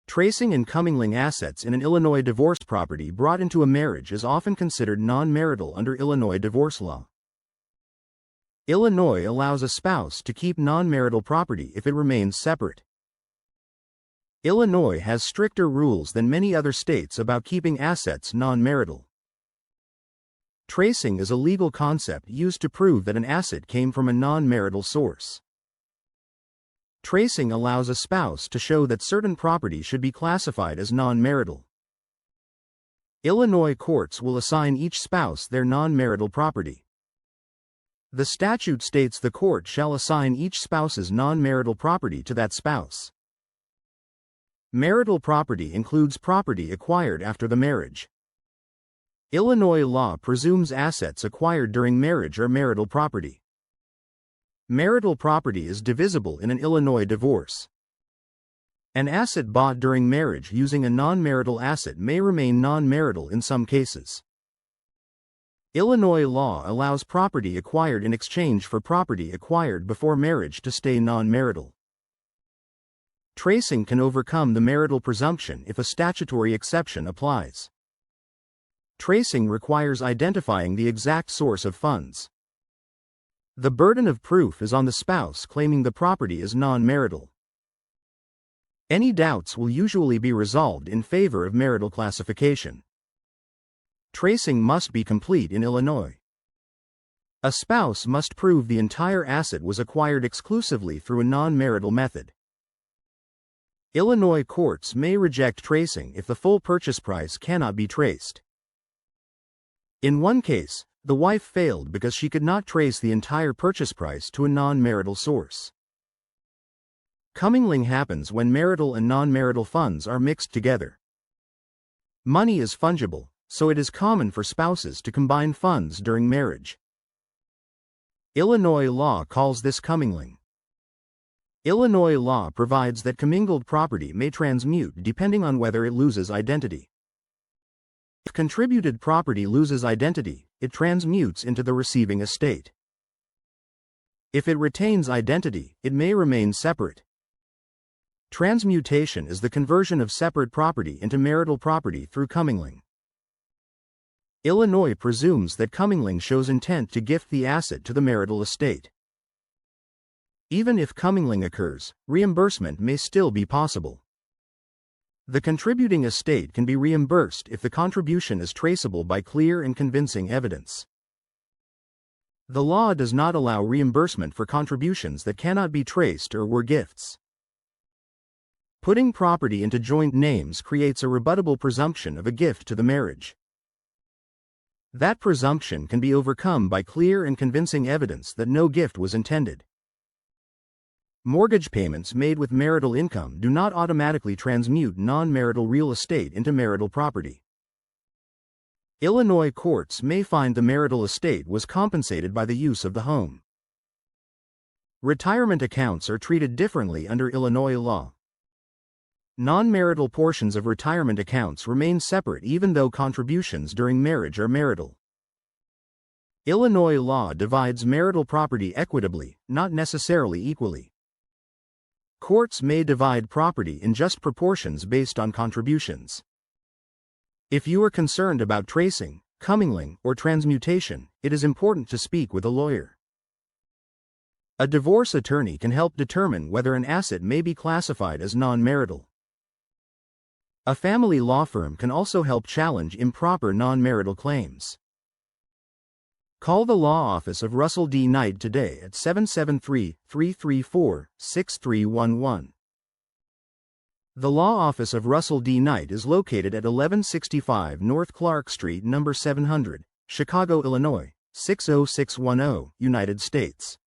Tracing and commingling assets in an Illinois divorce property brought into a marriage is often considered non-marital under Illinois divorce law. Illinois allows a spouse to keep non-marital property if it remains separate. Illinois has stricter rules than many other states about keeping assets non-marital. Tracing is a legal concept used to prove that an asset came from a non-marital source. Tracing allows a spouse to show that certain property should be classified as non-marital. Illinois courts will assign each spouse their non-marital property. The statute states the court shall assign each spouse's non-marital property to that spouse. Marital property includes property acquired after the marriage. Illinois law presumes assets acquired during marriage are marital property. Marital property is divisible in an Illinois divorce. An asset bought during marriage using a non-marital asset may remain non-marital in some cases. Illinois law allows property acquired in exchange for property acquired before marriage to stay non-marital. Tracing can overcome the marital presumption if a statutory exception applies. Tracing requires identifying the exact source of funds. The burden of proof is on the spouse claiming the property is non-marital. Any doubts will usually be resolved in favor of marital classification. Tracing must be complete in Illinois. A spouse must prove the entire asset was acquired exclusively through a non-marital method. Illinois courts may reject tracing if the full purchase price cannot be traced. In one case, the wife failed because she could not trace the entire purchase price to a non-marital source. Commingling happens when marital and non-marital funds are mixed together. Money is fungible, so it is common for spouses to combine funds during marriage. Illinois law calls this commingling. Illinois law provides that commingled property may transmute depending on whether it loses identity. If contributed property loses identity, it transmutes into the receiving estate. If it retains identity, it may remain separate. Transmutation is the conversion of separate property into marital property through commingling. Illinois presumes that commingling shows intent to gift the asset to the marital estate. Even if commingling occurs, reimbursement may still be possible. The contributing estate can be reimbursed if the contribution is traceable by clear and convincing evidence. The law does not allow reimbursement for contributions that cannot be traced or were gifts. Putting property into joint names creates a rebuttable presumption of a gift to the marriage. That presumption can be overcome by clear and convincing evidence that no gift was intended. Mortgage payments made with marital income do not automatically transmute non-marital real estate into marital property. Illinois courts may find the marital estate was compensated by the use of the home. Retirement accounts are treated differently under Illinois law. Non-marital portions of retirement accounts remain separate even though contributions during marriage are marital. Illinois law divides marital property equitably, not necessarily equally. Courts may divide property in just proportions based on contributions. If you are concerned about tracing, commingling, or transmutation, it is important to speak with a lawyer. A divorce attorney can help determine whether an asset may be classified as non-marital. A family law firm can also help challenge improper non-marital claims. Call the law office of Russell D. Knight today at 773-334-6311. The law office of Russell D. Knight is located at 1165 North Clark Street, number 700, Chicago, Illinois, 60610, United States.